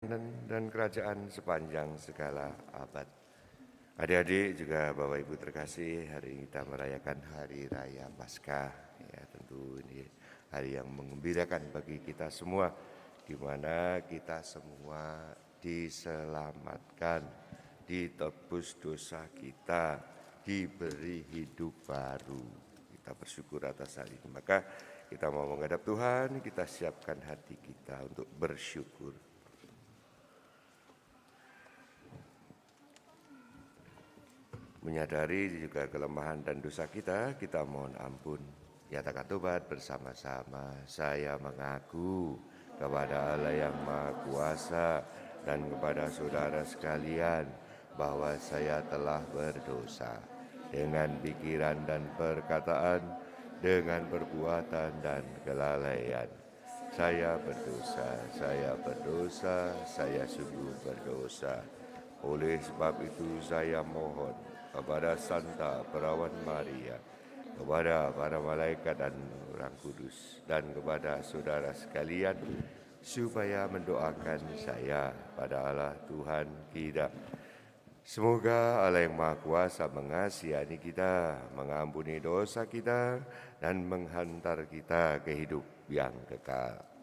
dan kerajaan sepanjang segala abad. Adik-adik juga Bapak Ibu terkasih, hari ini kita merayakan Hari Raya Paskah. Ya, tentu ini hari yang menggembirakan bagi kita semua, di mana kita semua diselamatkan, ditebus dosa kita, diberi hidup baru. Kita bersyukur atas hal ini. Maka kita mau menghadap Tuhan, kita siapkan hati kita untuk bersyukur. Menyadari juga kelemahan dan dosa kita mohon ampun. Nyatakan tobat bersama-sama. Saya mengaku kepada Allah yang Maha Kuasa dan kepada saudara sekalian bahwa saya telah berdosa dengan pikiran dan perkataan, dengan perbuatan dan kelalaian. Saya berdosa, saya sungguh berdosa. Oleh sebab itu saya mohon kepada Santa Perawan Maria, kepada para malaikat dan orang kudus, dan kepada saudara sekalian, supaya mendoakan saya pada Allah Tuhan kita. Semoga Allah yang Maha Kuasa mengasihani kita, mengampuni dosa kita, dan menghantar kita ke hidup yang kekal.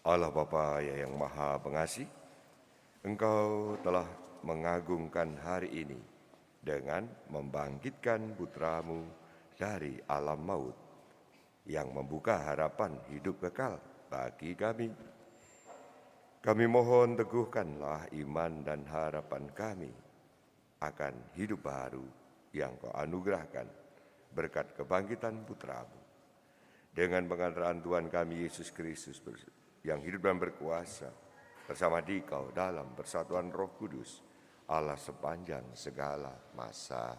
Allah Bapa yang Maha Pengasih, Engkau telah mengagungkan hari ini dengan membangkitkan putra-Mu dari alam maut yang membuka harapan hidup kekal bagi kami. Kami mohon teguhkanlah iman dan harapan kami akan hidup baru yang Kau anugerahkan berkat kebangkitan putra-Mu. Dengan pengantaran Tuhan kami Yesus Kristus yang hidup dan berkuasa bersama Dikau dalam persatuan Roh Kudus, Allah sepanjang segala masa.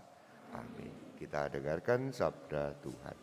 Amin. Kita dengarkan sabda Tuhan.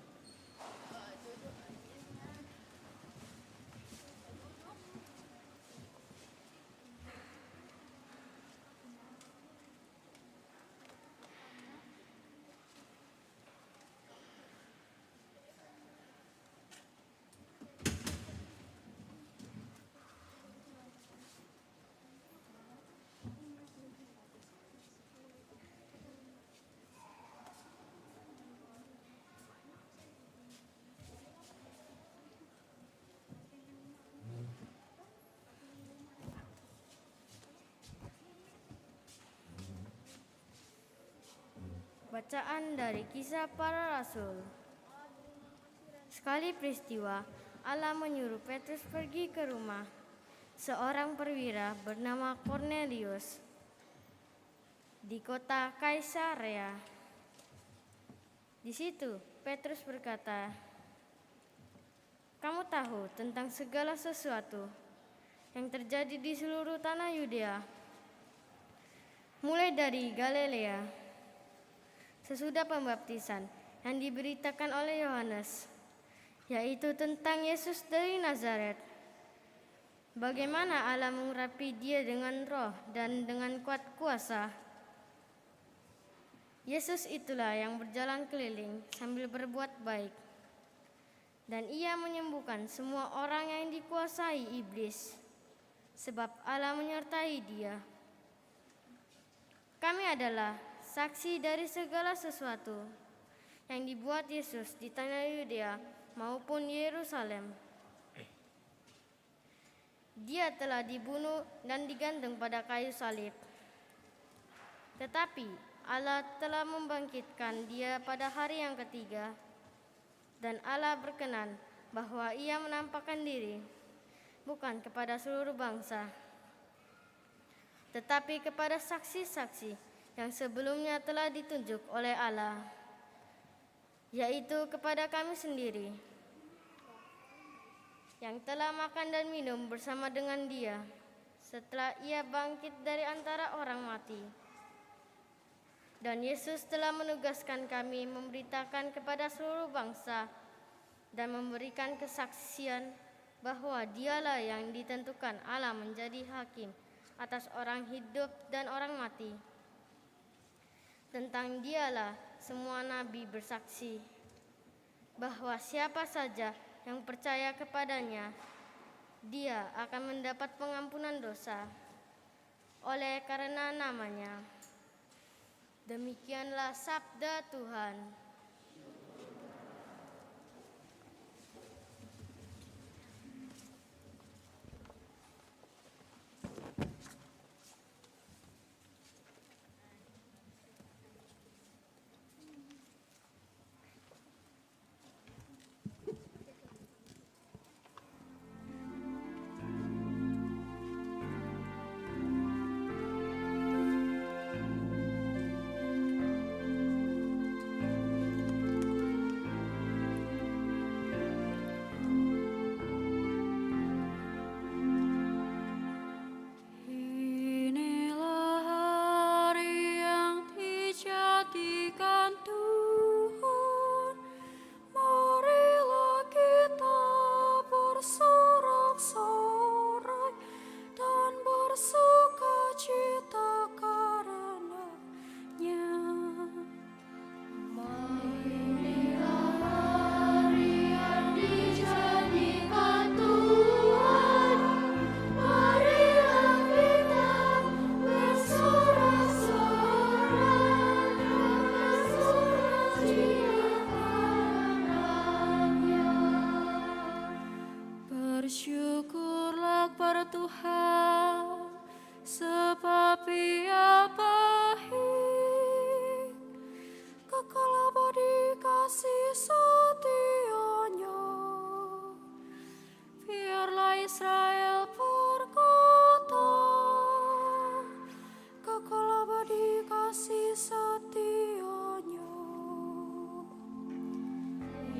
Bacaan dari Kisah Para Rasul. Sekali peristiwa, Allah menyuruh Petrus pergi ke rumah seorang perwira bernama Kornelius di kota Kaisarea. Di situ Petrus berkata, "Kamu tahu tentang segala sesuatu yang terjadi di seluruh tanah Yudea, mulai dari Galilea, sesudah pembaptisan yang diberitakan oleh Yohanes, yaitu tentang Yesus dari Nazaret. Bagaimana Allah mengurapi Dia dengan roh dan dengan kuat kuasa. Yesus itulah yang berjalan keliling sambil berbuat baik, dan Ia menyembuhkan semua orang yang dikuasai iblis, sebab Allah menyertai Dia. Kami adalah saksi dari segala sesuatu yang dibuat Yesus di tanah Yudea maupun Yerusalem. Dia telah dibunuh dan digantung pada kayu salib. Tetapi Allah telah membangkitkan Dia pada hari yang ketiga, dan Allah berkenan bahwa Ia menampakkan diri bukan kepada seluruh bangsa, tetapi kepada saksi-saksi yang sebelumnya telah ditunjuk oleh Allah, yaitu kepada kami sendiri, yang telah makan dan minum bersama dengan Dia setelah Ia bangkit dari antara orang mati. Dan Yesus telah menugaskan kami memberitakan kepada seluruh bangsa dan memberikan kesaksian bahwa Dialah yang ditentukan Allah menjadi hakim atas orang hidup dan orang mati. Tentang Dialah semua nabi bersaksi bahwa siapa saja yang percaya kepadanya, dia akan mendapat pengampunan dosa oleh karena namanya. Demikianlah sabda Tuhan. Tuhan, sebab Ia baik, kekal abadi kasih setia-Nya. Biarlah Israel berkata, kekal abadi kasih setia-Nya.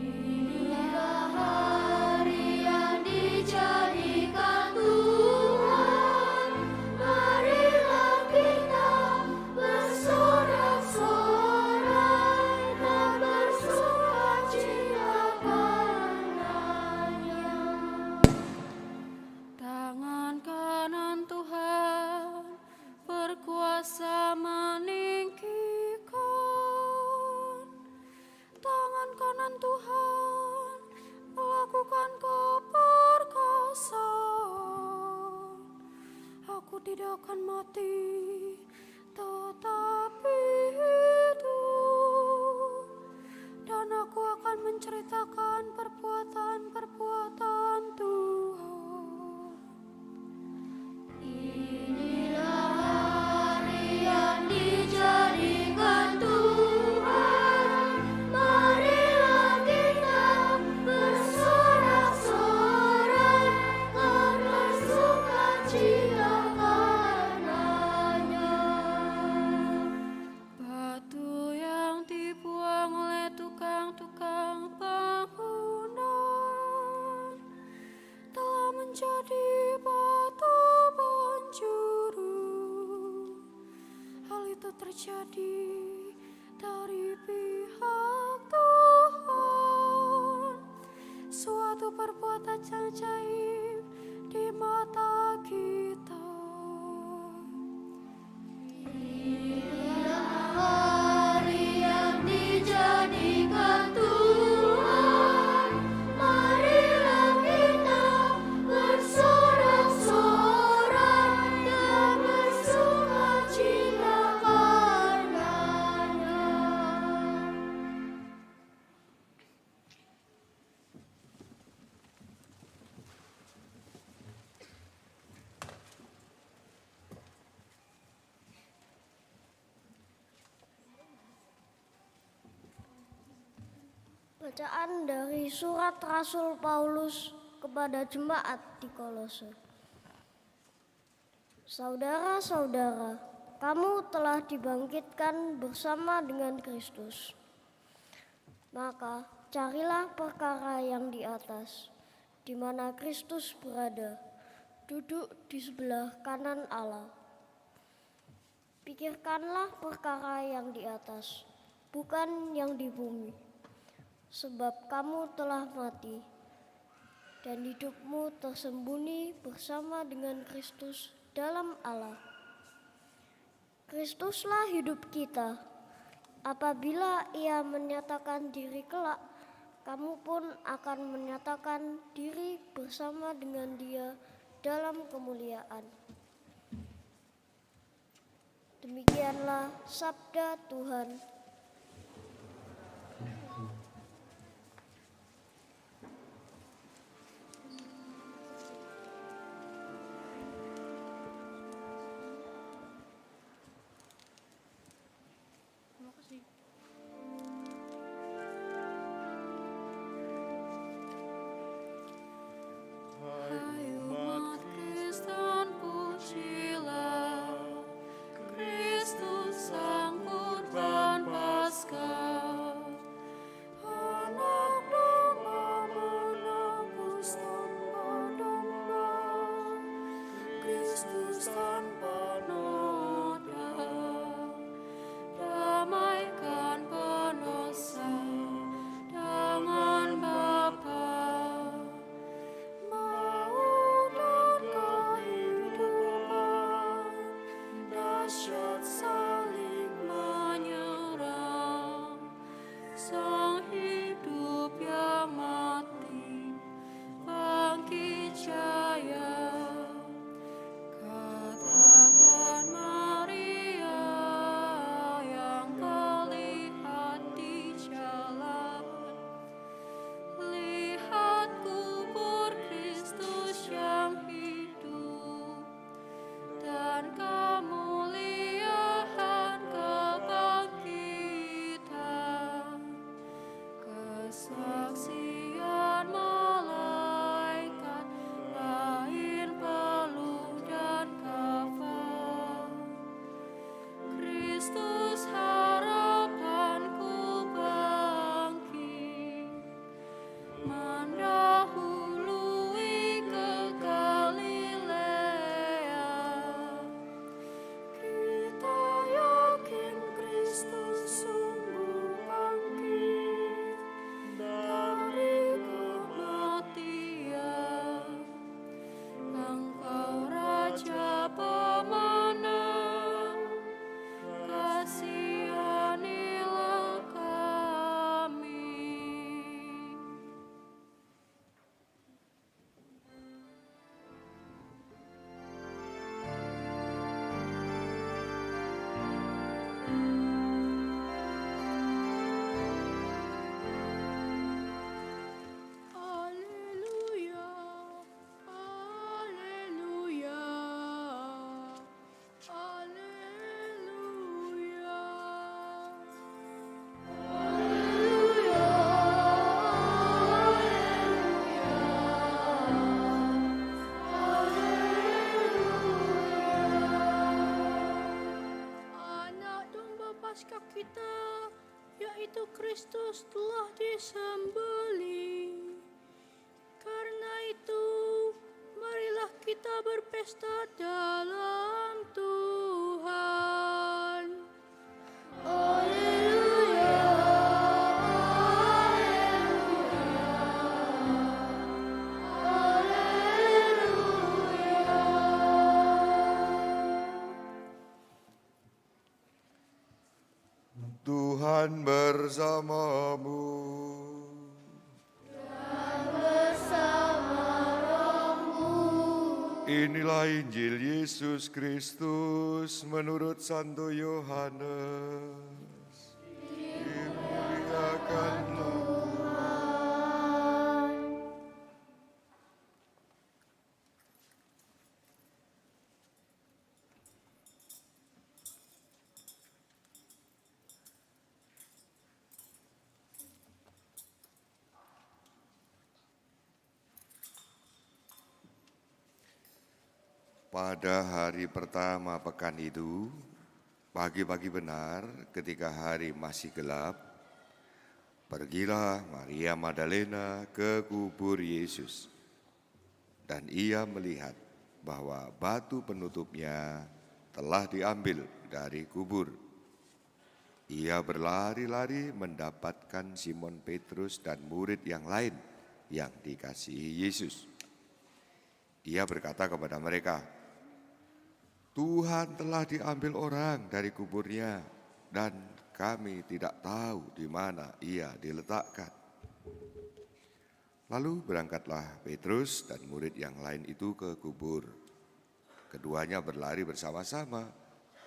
Inilah hari yang dijadikan Tuhan, marilah kita bersorak-sorai dan bersukacita karenanya. Tangan kanan Tuhan berkuasa meninggikan. Tangan kanan Tuhan melakukan keperkasaan. Aku tidak akan mati, tetapi hidup, dan aku akan menceritakan perbuatan-perbuatan Tuhan. Inilah hari yang dijadikan Tuhan, marilah kita bersorak-sorai dan bersukacita karenanya. Batu yang dibuang oleh tukang-tukang bangunan telah menjadi batu penjuru. Hal itu terjadi dari pihak Tuhan, suatu perbuatan ajaib di mata kita. Inilah hari yang dijadikan Tuhan, marilah kita bersorak-sorai dan bersukacita karenanya. Bacaan dari surat Rasul Paulus kepada jemaat di Kolose. Saudara-saudara, kamu telah dibangkitkan bersama dengan Kristus. Maka carilah perkara yang di atas, di mana Kristus berada, duduk di sebelah kanan Allah. Pikirkanlah perkara yang di atas, bukan yang di bumi. Sebab kamu telah mati, dan hidupmu tersembunyi bersama dengan Kristus dalam Allah. Kristuslah hidup kita. Apabila Ia menyatakan diri kelak, kamu pun akan menyatakan diri bersama dengan Dia dalam kemuliaan. Demikianlah sabda Tuhan. Hai umat Kristen, pujilah Kristus Sang Kurban Paskah. Anak domba menebus domba-domba, Kristus tanpa noda, damaikan pendosa dengan Bapa. Maut dan kehidupan dahsyat saling menyerang. Sang hidup yang mati bangkit jaya. Katakan Maria yang kelihat di jalan, lihat kubur Kristus yang hidup. kita, yaitu Kristus, telah disembelih. Karena itu, marilah kita berpesta dalam Tuhan. Haleluya, Tuhan bersamamu. Inilah Injil Yesus Kristus menurut Santo Yohanes. Dimuliakanlah. Pada hari pertama pekan itu, pagi-pagi benar ketika hari masih gelap, pergilah Maria Magdalena ke kubur Yesus. Dan ia melihat bahwa batu penutupnya telah diambil dari kubur. Ia berlari-lari mendapatkan Simon Petrus dan murid yang lain yang dikasihi Yesus. Ia berkata kepada mereka, Tuhan telah diambil orang dari kuburnya dan kami tidak tahu di mana ia diletakkan. Lalu berangkatlah Petrus dan murid yang lain itu ke kubur. Keduanya berlari bersama-sama,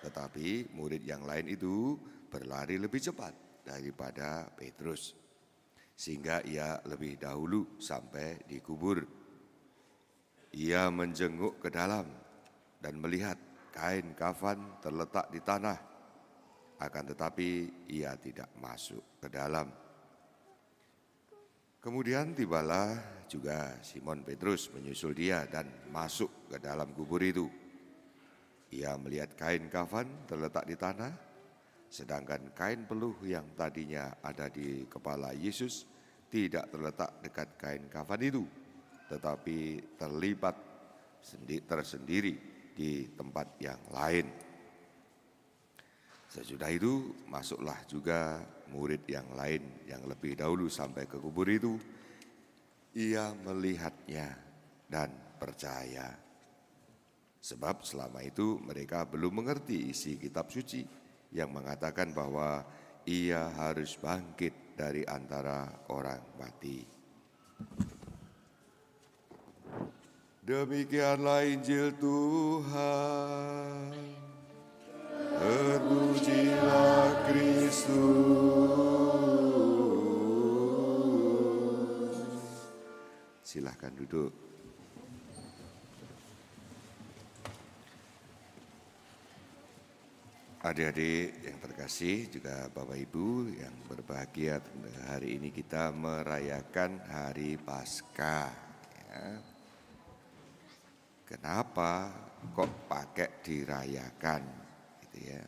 tetapi murid yang lain itu berlari lebih cepat daripada Petrus, sehingga ia lebih dahulu sampai di kubur. Ia menjenguk ke dalam dan melihat kain kafan terletak di tanah, akan tetapi ia tidak masuk ke dalam. Kemudian tibalah juga Simon Petrus menyusul dia dan masuk ke dalam kubur itu. Ia melihat kain kafan terletak di tanah, sedangkan kain peluh yang tadinya ada di kepala Yesus tidak terletak dekat kain kafan itu, tetapi terlipat tersendiri di tempat yang lain. Sesudah itu masuklah juga murid yang lain yang lebih dahulu sampai ke kubur itu. Ia melihatnya dan percaya. Sebab selama itu mereka belum mengerti isi kitab suci yang mengatakan bahwa ia harus bangkit dari antara orang mati. Demikianlah Injil Tuhan. Terpujilah Kristus. Silahkan duduk. Adik-adik yang terkasih, juga Bapak Ibu yang berbahagia, hari ini kita merayakan Hari Paskah. Ya. Kenapa kok pakai dirayakan gitu ya?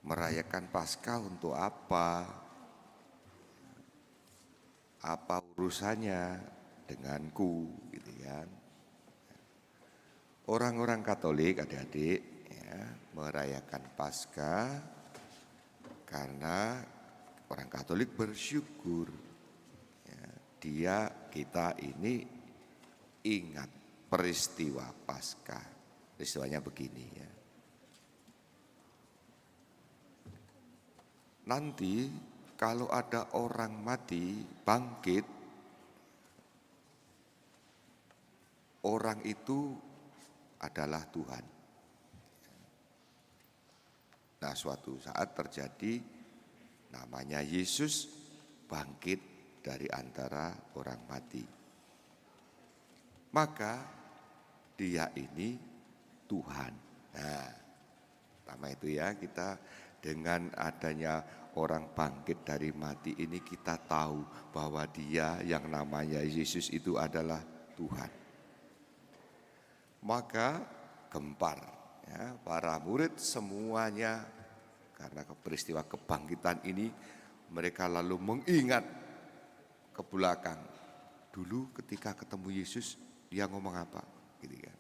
Merayakan Paskah untuk apa? Apa urusannya denganku gitu kan? Orang-orang Katolik adik-adik ya, merayakan Paskah karena orang Katolik bersyukur ya, kita ini ingat peristiwa Paskah. Peristiwanya begini ya. Nanti kalau ada orang mati bangkit, orang itu adalah Tuhan. Nah, suatu saat terjadi namanya Yesus bangkit dari antara orang mati. Maka dia ini Tuhan. Nah, pertama itu ya, kita dengan adanya orang bangkit dari mati ini kita tahu bahwa dia yang namanya Yesus itu adalah Tuhan. Maka gempar ya, para murid semuanya Karena peristiwa kebangkitan ini mereka lalu mengingat ke belakang. Dulu ketika ketemu Yesus dia ngomong apa? Gitu kan.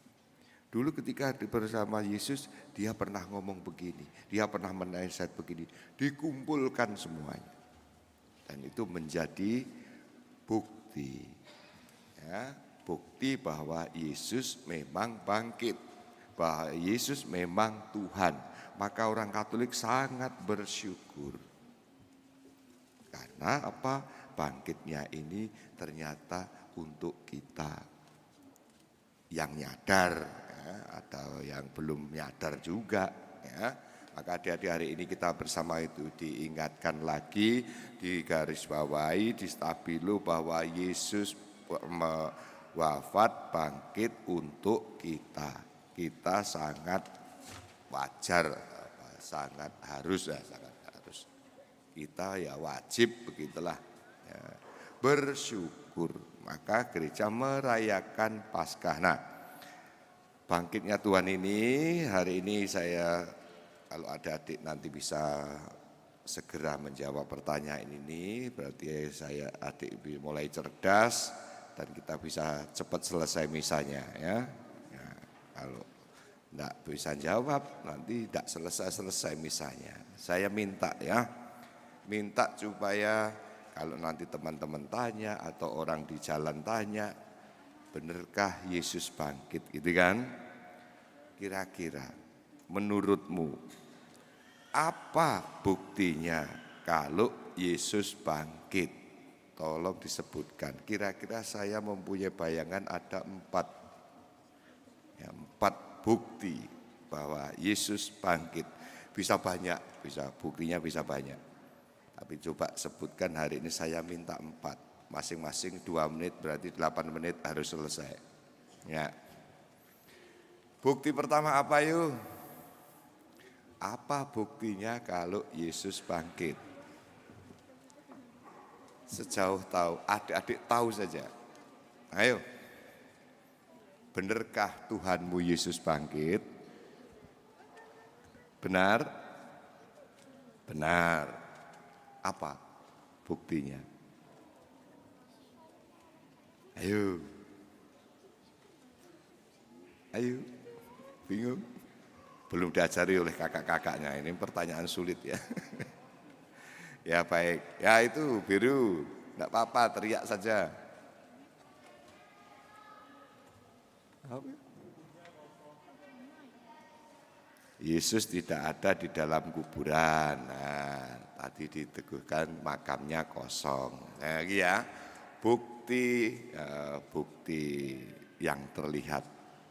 Dulu ketika bersama Yesus dia pernah ngomong begini, dia pernah menasihat begini, dikumpulkan semuanya. Dan itu menjadi bukti, ya, bukti bahwa Yesus memang bangkit, bahwa Yesus memang Tuhan. Maka orang Katolik sangat bersyukur. Karena apa? Bangkitnya ini ternyata untuk kita yang nyadar, ya, atau yang belum nyadar juga, ya. Maka adik-adik hari ini kita bersama itu diingatkan lagi, digarisbawahi, distabilo bahwa Yesus wafat bangkit untuk kita. Kita sangat wajar, sangat harus. Kita ya wajib begitulah, ya, bersyukur. Maka gereja merayakan Paskah. Nah, bangkitnya Tuhan ini hari ini saya, kalau ada adik nanti bisa segera menjawab pertanyaan ini, berarti saya adik mulai cerdas dan kita bisa cepat selesai misanya, ya. Ya, kalau enggak bisa jawab nanti tidak selesai misanya. Saya minta, ya, minta supaya kalau nanti teman-teman tanya atau orang di jalan tanya, benarkah Yesus bangkit, gitu kan? Kira-kira menurutmu apa buktinya kalau Yesus bangkit? Tolong disebutkan. Kira-kira saya mempunyai bayangan ada 4, ya, 4 bukti bahwa Yesus bangkit. Bisa banyak, bisa buktinya bisa banyak. Tapi coba sebutkan hari ini, saya minta 4. Masing-masing 2 menit, berarti 8 menit harus selesai. Ya. Bukti pertama apa yuk? Apa buktinya kalau Yesus bangkit? Sejauh tahu, adik-adik tahu saja. Ayo. Benarkah Tuhanmu Yesus bangkit? Benar? Benar. Apa buktinya? Ayo. Ayo. Bingung? Belum diajari oleh kakak-kakaknya, ini pertanyaan sulit, ya. Ya baik, ya itu biru, enggak apa-apa, teriak saja. Yesus tidak ada di dalam kuburan. Nah, tadi diteguhkan makamnya kosong. Nah, ya, bukti yang terlihat.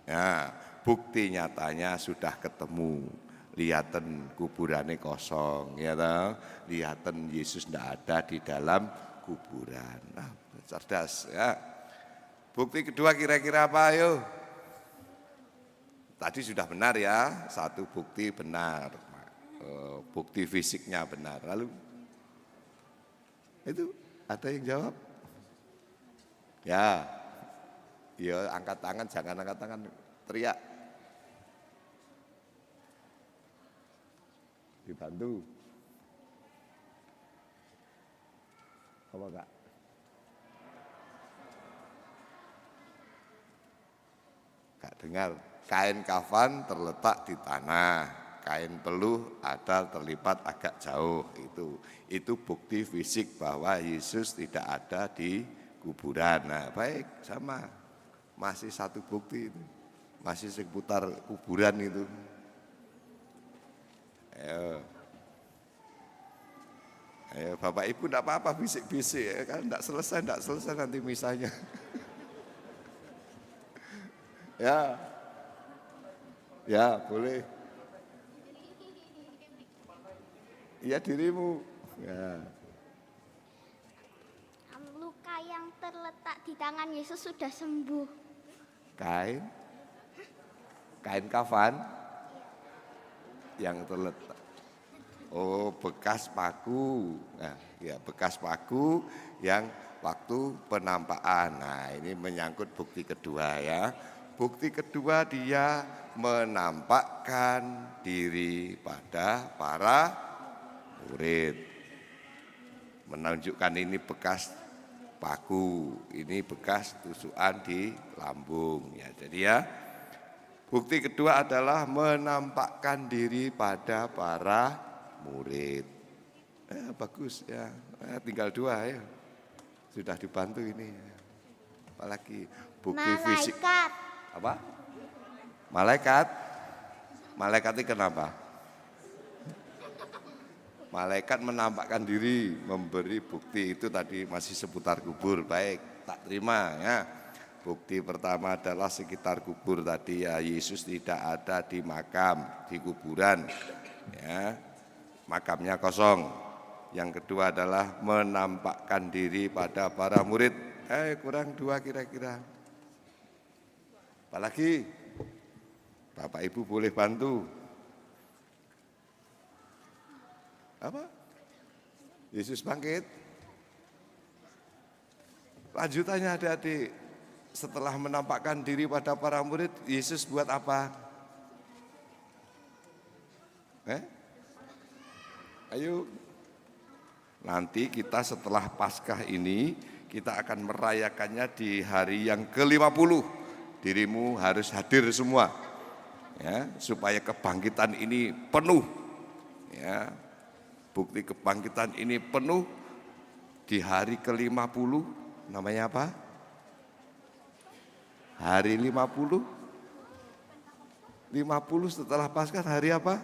Nah, bukti nyatanya sudah ketemu. Lihatan kuburannya kosong, ya toh. Lihatan Yesus tidak ada di dalam kuburan. Nah, cerdas, ya. Bukti kedua kira-kira apa, ayo? Tadi sudah benar, ya, 1 bukti benar, bukti fisiknya benar. Lalu itu ada yang jawab? Ya, angkat tangan, jangan angkat tangan, teriak. Dibantu. Apa enggak? Enggak dengar. Kain kafan terletak di tanah, kain peluh ada terlipat agak jauh. Itu bukti fisik bahwa Yesus tidak ada di kuburan. Nah, baik, sama, masih 1 bukti itu, masih seputar kuburan itu. Ayo Bapak Ibu enggak apa-apa bisik-bisik, ya kan, enggak selesai nanti misanya. Ya, boleh. Iya, dirimu. Ya. Luka yang terletak di tangan Yesus sudah sembuh. Kain kafan yang terletak. Oh, bekas paku. Nah, ya, bekas paku yang waktu penampakan. Nah, ini menyangkut bukti kedua, ya. Bukti kedua, dia menampakkan diri pada para murid. Menunjukkan ini bekas paku, ini bekas tusukan di lambung. Ya, jadi ya, bukti kedua adalah menampakkan diri pada para murid. Bagus ya, tinggal 2 ya, sudah dibantu ini. Apalagi bukti fisik. Malaikat. Apa? Malaikat. Malaikat itu kenapa? Malaikat menampakkan diri, memberi bukti, itu tadi masih seputar kubur. Baik, tak terima ya. Bukti pertama adalah sekitar kubur tadi ya, Yesus tidak ada di makam, di kuburan. Ya, makamnya kosong. Yang kedua adalah menampakkan diri pada para murid. Kurang 2 kira-kira. Apalagi Bapak Ibu boleh bantu. Apa? Yesus bangkit. Lanjutannya adik-adik, setelah menampakkan diri pada para murid, Yesus buat apa? Ayo. Nanti kita setelah Paskah ini, kita akan merayakannya di hari yang ke-50. Dirimu harus hadir semua. Ya, supaya kebangkitan ini penuh. Ya. Bukti kebangkitan ini penuh di hari ke-50, namanya apa? Hari 50. 50 setelah Paskah hari apa?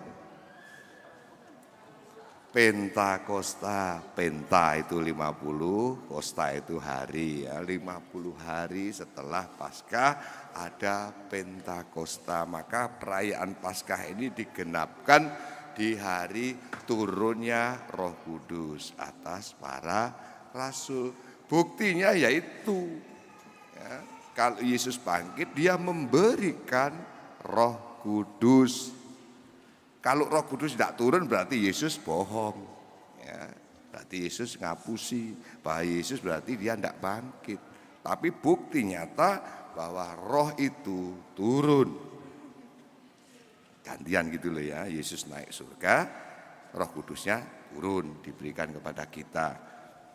Pentakosta. Penta itu 50, kosta itu hari ya. 50 hari setelah Paskah ada Pentakosta. Maka perayaan Paskah ini digenapkan di hari turunnya Roh Kudus atas para rasul. Buktinya yaitu ya, kalau Yesus bangkit, dia memberikan Roh Kudus. Kalau Roh Kudus tidak turun berarti Yesus bohong. Ya, berarti Yesus ngapusi, bahwa Yesus berarti dia tidak bangkit. Tapi bukti nyata bahwa Roh itu turun. Gantian gitu loh ya, Yesus naik surga, Roh Kudusnya turun diberikan kepada kita.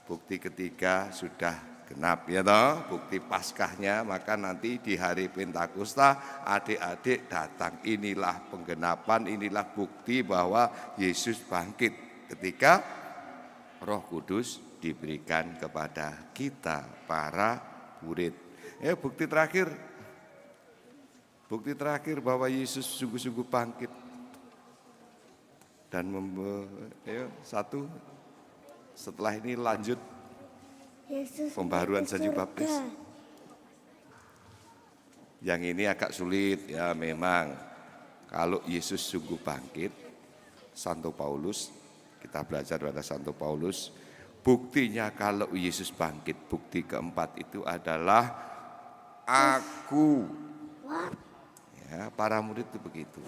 Bukti ketiga sudah genap ya toh, bukti Paskahnya. Maka nanti di hari Pentakosta adik-adik datang, inilah penggenapan, inilah bukti bahwa Yesus bangkit ketika Roh Kudus diberikan kepada kita para murid. Bukti terakhir. Bukti terakhir bahwa Yesus sungguh-sungguh bangkit dan satu, setelah ini lanjut Yesus pembaharuan salju baptis. Yang ini agak sulit ya memang. Kalau Yesus sungguh bangkit, Santo Paulus, kita belajar pada Santo Paulus, buktinya kalau Yesus bangkit, bukti keempat itu adalah aku. Ya, para murid itu begitu.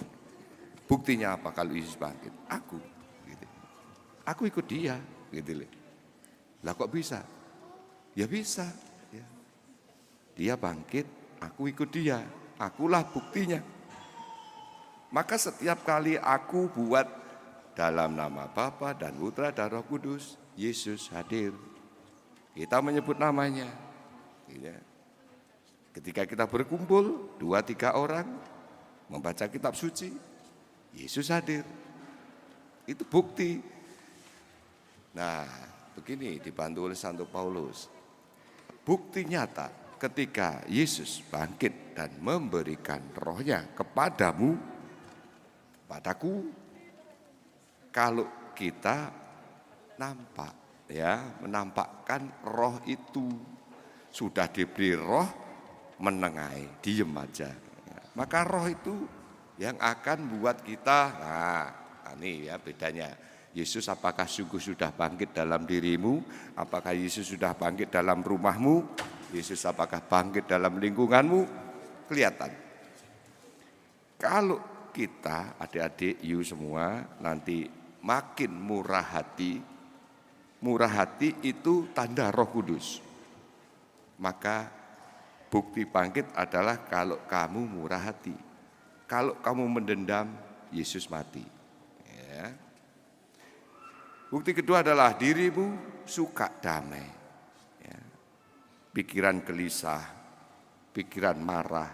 Buktinya apa kalau Yesus bangkit? Aku. Gitu. Aku ikut dia. Gitu. Lah kok bisa? Ya bisa. Ya. Dia bangkit, aku ikut dia. Akulah buktinya. Maka setiap kali aku buat dalam nama Bapa dan Putra dan Roh Kudus, Yesus hadir. Kita menyebut namanya. Ya. Ketika kita berkumpul 2-3 orang membaca kitab suci, Yesus hadir. Itu bukti. Nah, begini dibantu oleh Santo Paulus. Bukti nyata ketika Yesus bangkit dan memberikan rohnya kepadamu, padaku, kalau kita nampak, ya, menampakkan roh itu, sudah diberi roh, menengahi, diem aja. Maka roh itu yang akan buat kita, nah ini ya bedanya. Yesus apakah sungguh sudah bangkit dalam dirimu? Apakah Yesus sudah bangkit dalam rumahmu? Yesus apakah bangkit dalam lingkunganmu? Kelihatan. Kalau kita adik-adik you semua nanti makin murah hati itu tanda Roh Kudus. Maka bukti bangkit adalah kalau kamu murah hati. Kalau kamu mendendam, Yesus mati. Ya. Bukti kedua adalah dirimu suka damai. Ya. Pikiran gelisah, pikiran marah,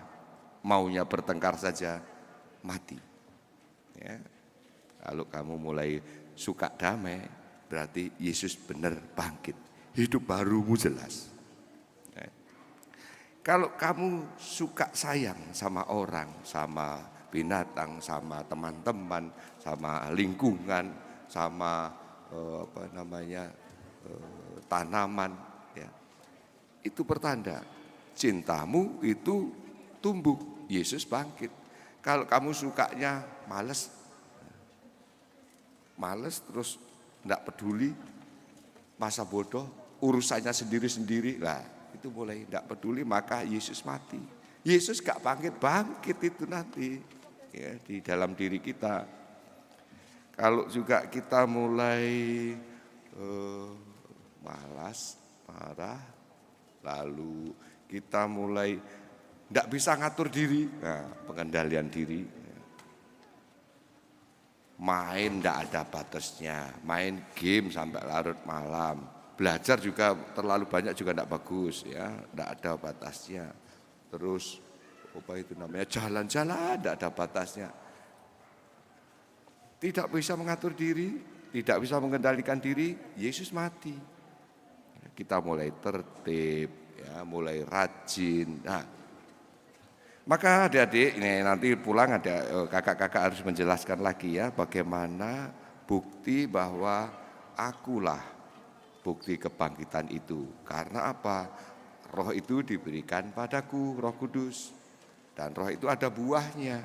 maunya bertengkar saja, mati. Ya. Kalau kamu mulai suka damai, berarti Yesus benar bangkit. Hidup barumu jelas. Ya. Kalau kamu suka sayang sama orang, sama binatang, sama teman-teman, sama lingkungan, sama tanaman, ya, itu pertanda cintamu itu tumbuh, Yesus bangkit. Kalau kamu sukanya males terus tidak peduli, masa bodoh, urusannya sendiri-sendiri, lah itu mulai tidak peduli, maka Yesus mati. Yesus gak bangkit itu nanti, ya, di dalam diri kita. Kalau juga kita mulai malas, marah, lalu kita mulai tidak bisa ngatur diri, nah, pengendalian diri, main tidak ada batasnya, main game sampai larut malam, belajar juga terlalu banyak juga tidak bagus, ya, tidak ada batasnya. Terus jalan-jalan tidak ada batasnya. Tidak bisa mengatur diri, tidak bisa mengendalikan diri, Yesus mati. Kita mulai tertib, ya, mulai rajin. Nah, maka adik-adik, ini nanti pulang ada kakak-kakak harus menjelaskan lagi, ya, bagaimana bukti bahwa akulah bukti kebangkitan itu. Karena apa? Roh itu diberikan padaku, Roh Kudus. Dan roh itu ada buahnya,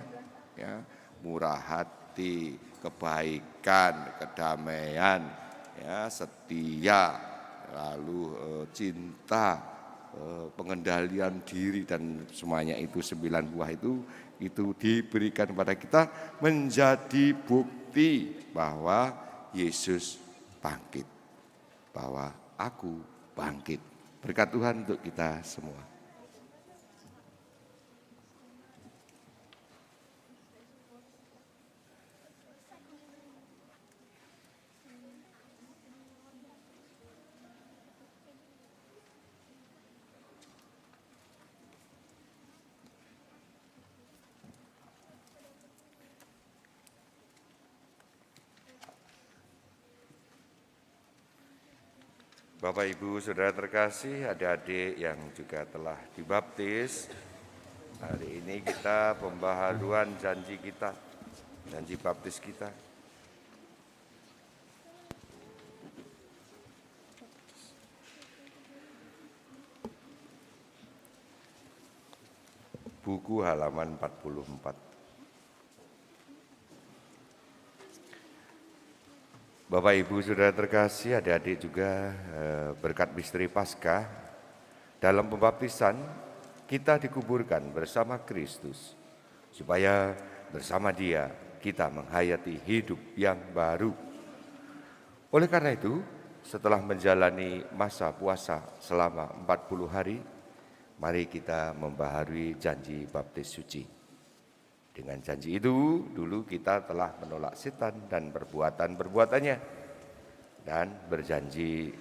ya, murah hati, kebaikan, kedamaian, ya, setia, lalu cinta, pengendalian diri, dan semuanya itu 9 buah itu diberikan kepada kita menjadi bukti bahwa Yesus bangkit, bahwa aku bangkit. Berkat Tuhan untuk kita semua. Bapak, Ibu, Saudara terkasih, adik-adik yang juga telah dibaptis, hari ini kita pembaharuan janji kita, janji baptis kita. Buku halaman 44. Bapak, Ibu, Saudara terkasih, adik-adik juga berkat misteri Paskah, dalam pembaptisan kita dikuburkan bersama Kristus, supaya bersama Dia kita menghayati hidup yang baru. Oleh karena itu, setelah menjalani masa puasa selama 40 hari, mari kita membaharui janji baptis suci. Dengan janji itu, dulu kita telah menolak setan dan perbuatan-perbuatannya, dan berjanji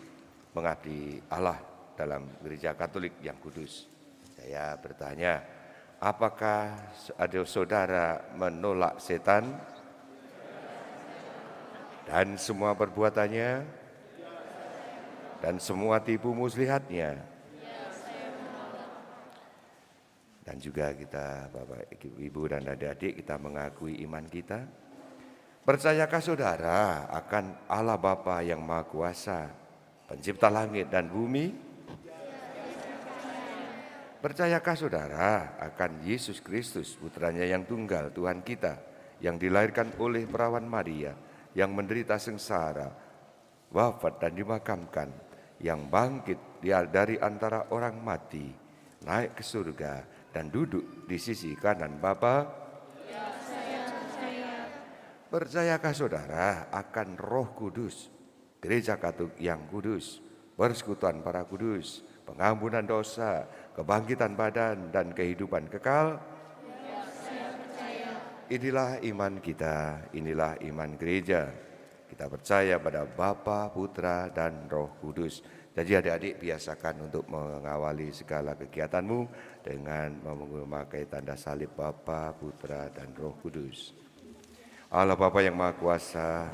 mengabdi Allah dalam gereja Katolik yang kudus. Saya bertanya, apakah ada saudara menolak setan dan semua perbuatannya dan semua tipu muslihatnya? Dan juga kita, Bapak, Ibu, dan adik-adik, kita mengakui iman kita. Percayakah saudara akan Allah Bapa yang Maha Kuasa, pencipta langit dan bumi? Percayakah saudara akan Yesus Kristus, putranya yang tunggal, Tuhan kita, yang dilahirkan oleh perawan Maria, yang menderita sengsara, wafat dan dimakamkan, yang bangkit dari antara orang mati, naik ke surga, dan duduk di sisi kanan Bapa? Ya, saya percaya. Percayakah saudara akan Roh Kudus, Gereja Katolik yang kudus, persekutuan para kudus, pengampunan dosa, kebangkitan badan, dan kehidupan kekal? Ya, saya percaya. Inilah iman kita, inilah iman gereja. Kita percaya pada Bapa, Putra, dan Roh Kudus. Jadi adik-adik biasakan untuk mengawali segala kegiatanmu dengan memakai tanda salib Bapa, Putra, dan Roh Kudus. Allah Bapa yang Maha Kuasa,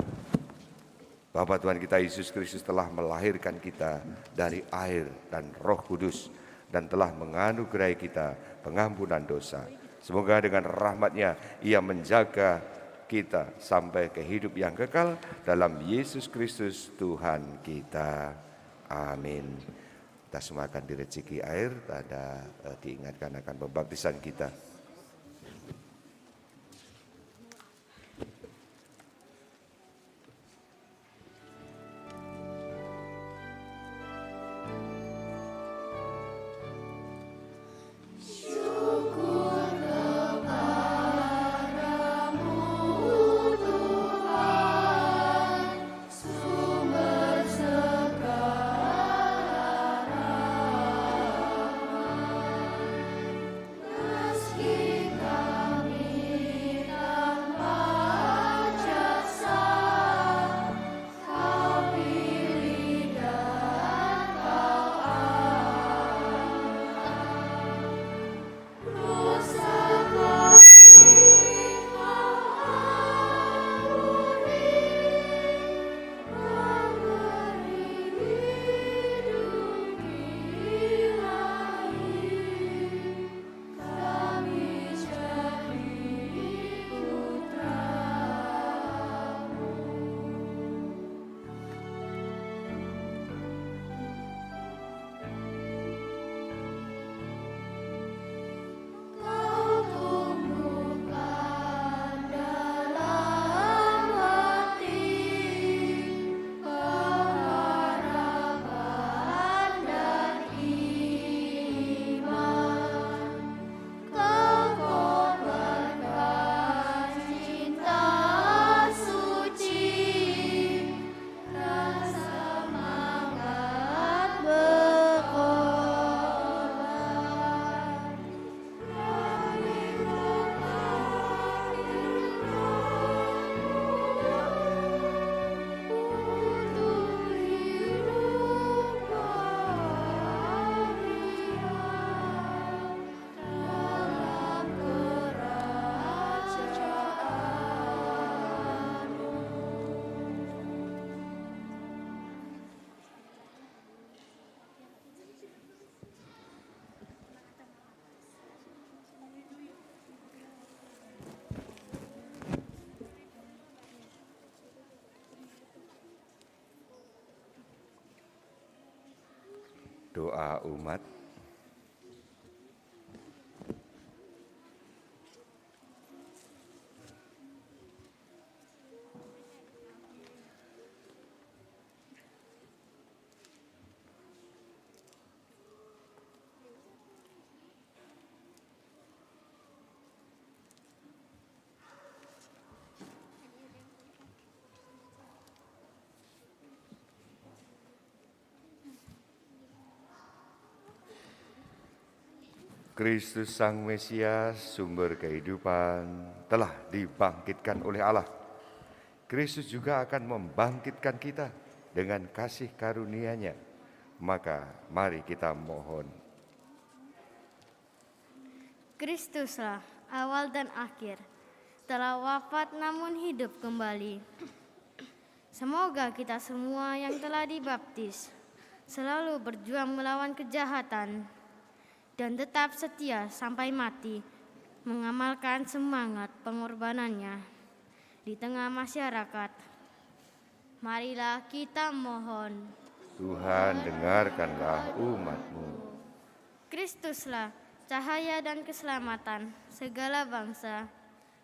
Bapa Tuhan kita Yesus Kristus telah melahirkan kita dari air dan Roh Kudus dan telah menganugerahi kita pengampunan dosa. Semoga dengan rahmat-Nya Ia menjaga kita sampai ke hidup yang kekal dalam Yesus Kristus Tuhan kita. Amin. Kita semua akan direciki air, pada diingatkan akan pembaptisan kita. Doa umat. Kristus Sang Mesias, sumber kehidupan, telah dibangkitkan oleh Allah. Kristus juga akan membangkitkan kita dengan kasih karunia-Nya. Maka mari kita mohon. Kristuslah awal dan akhir, telah wafat namun hidup kembali. Semoga kita semua yang telah dibaptis selalu berjuang melawan kejahatan dan tetap setia sampai mati, mengamalkan semangat pengorbanannya di tengah masyarakat. Marilah kita mohon. Tuhan, dengarkanlah umat-Mu. Kristuslah cahaya dan keselamatan segala bangsa.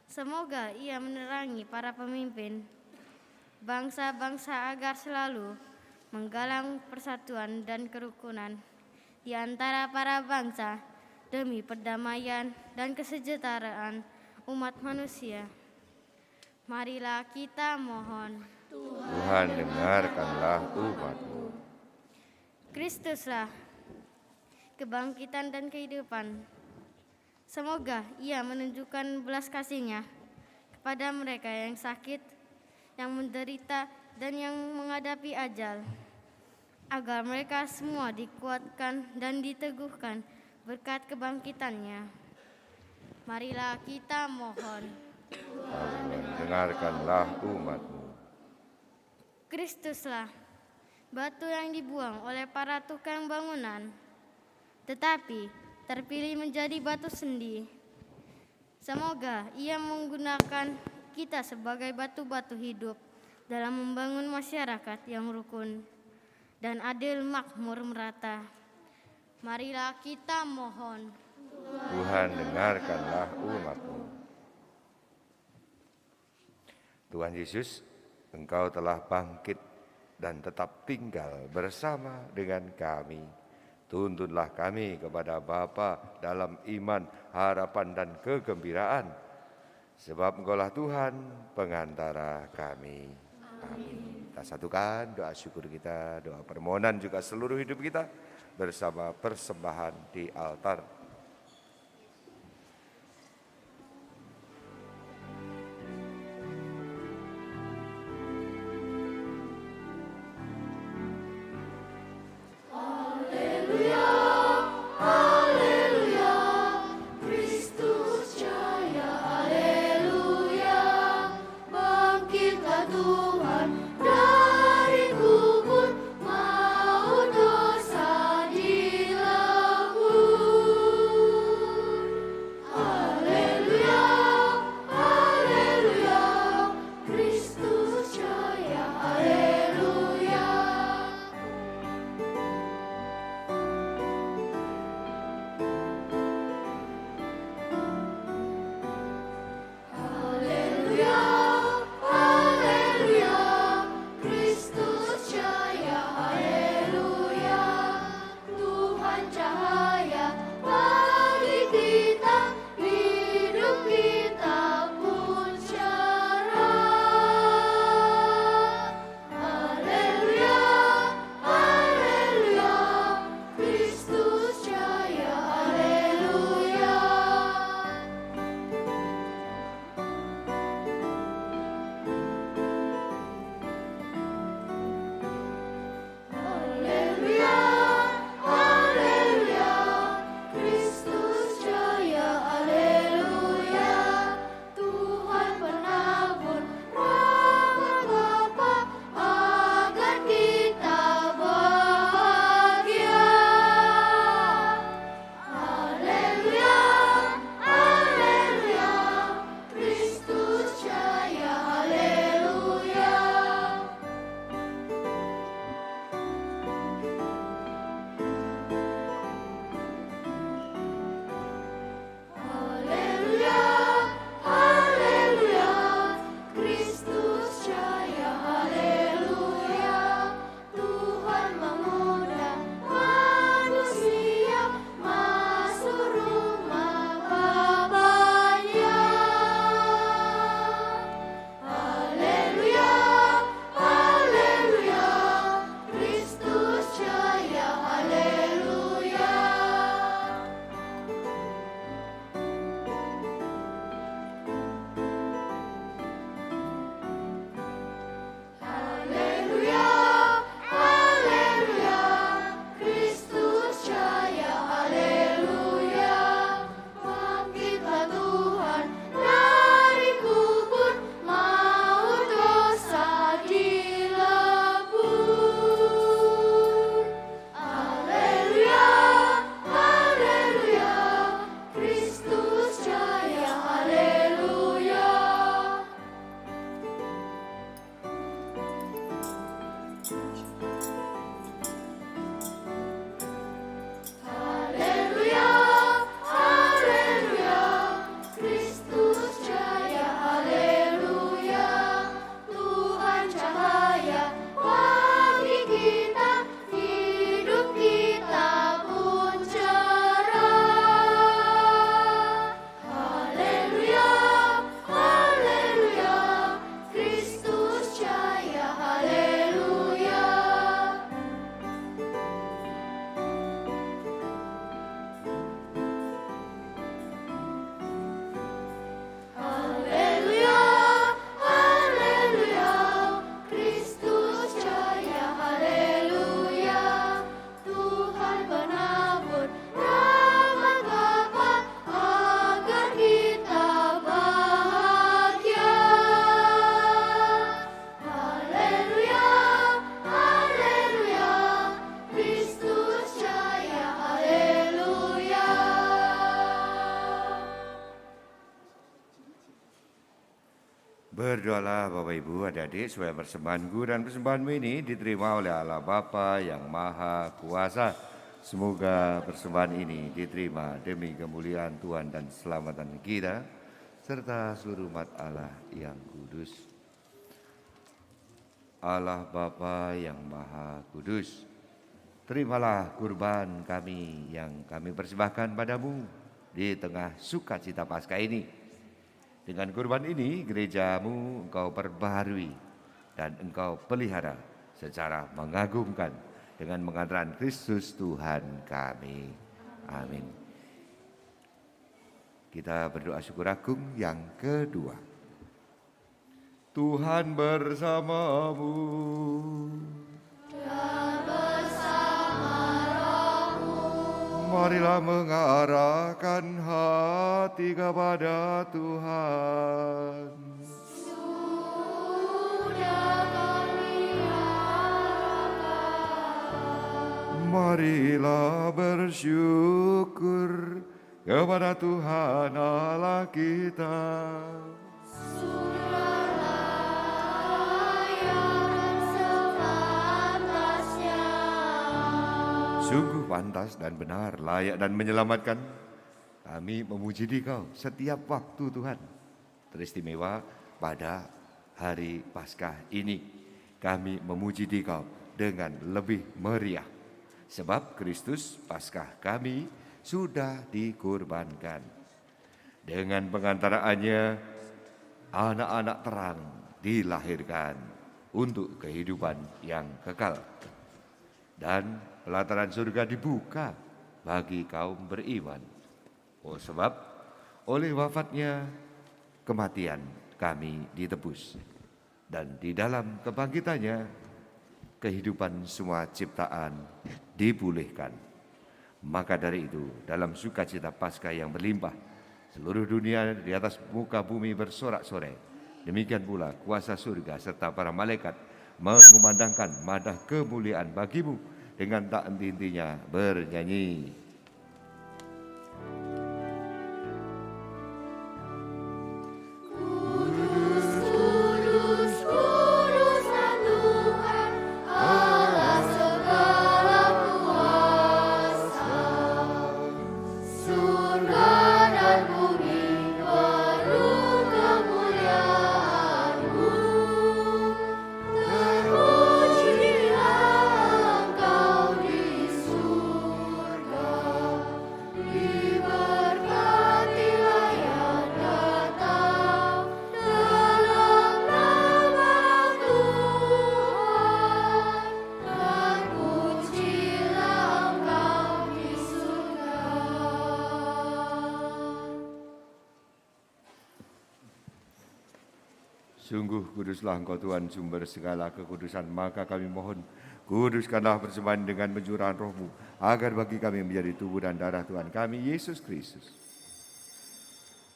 Semoga Ia menerangi para pemimpin bangsa-bangsa agar selalu menggalang persatuan dan kerukunan di antara para bangsa demi perdamaian dan kesejahteraan umat manusia. Marilah kita mohon. Tuhan, dengarkanlah umat-Mu. Kristuslah kebangkitan dan kehidupan. Semoga Ia menunjukkan belas kasih-Nya kepada mereka yang sakit, yang menderita, dan yang menghadapi ajal, agar mereka semua dikuatkan dan diteguhkan berkat kebangkitannya. Marilah kita mohon. Dengarkanlah umat-Mu. Kristuslah batu yang dibuang oleh para tukang bangunan, tetapi terpilih menjadi batu sendi. Semoga Ia menggunakan kita sebagai batu-batu hidup dalam membangun masyarakat yang rukun dan adil makmur merata. Marilah kita mohon. Tuhan, dengarkanlah umat-Mu. Tuhan Yesus, Engkau telah bangkit dan tetap tinggal bersama dengan kami. Tuntunlah kami kepada Bapa dalam iman, harapan, dan kegembiraan. Sebab Engkaulah Tuhan, pengantara kami. Amin. Kita satukan doa syukur kita, doa permohonan juga seluruh hidup kita bersama persembahan di altar. Berdoalah Bapak Ibu, adik-adik, supaya persembahanku dan persembahanmu ini diterima oleh Allah Bapa yang Maha Kuasa. Semoga persembahan ini diterima demi kemuliaan Tuhan dan keselamatan kita, serta seluruh umat Allah yang kudus. Allah Bapa yang Maha Kudus, terimalah kurban kami yang kami persembahkan padamu di tengah sukacita Paskah ini. Dengan kurban ini, gerejamu engkau perbaharui dan engkau pelihara secara mengagumkan dengan mengantarkan Kristus Tuhan kami. Amin. Kita berdoa syukur agung yang kedua. Tuhan bersamamu. Marilah mengarahkan hati kepada Tuhan. Marilah bersyukur kepada Tuhan Allah kita. Sungguh pantas dan benar, layak dan menyelamatkan. Kami memuji Dikau setiap waktu Tuhan. Teristimewa pada hari Paskah ini. Kami memuji Dikau dengan lebih meriah. Sebab Kristus Paskah kami sudah dikurbankan. Dengan pengantaraannya, anak-anak terang dilahirkan untuk kehidupan yang kekal. Dan pelataran surga dibuka bagi kaum beriman. Oh, sebab oleh wafatnya kematian kami ditebus. Dan di dalam kebangkitannya kehidupan semua ciptaan dipulihkan. Maka dari itu dalam sukacita Paskah yang berlimpah, seluruh dunia di atas muka bumi bersorak-sorai. Demikian pula kuasa surga serta para malaikat mengumandangkan madah kemuliaan bagimu dengan tak henti-hentinya bernyanyi. Sungguh kuduslah Engkau Tuhan, sumber segala kekudusan, maka kami mohon, kuduskanlah persembahan dengan pencurahan roh-Mu, agar bagi kami menjadi tubuh dan darah Tuhan kami, Yesus Kristus.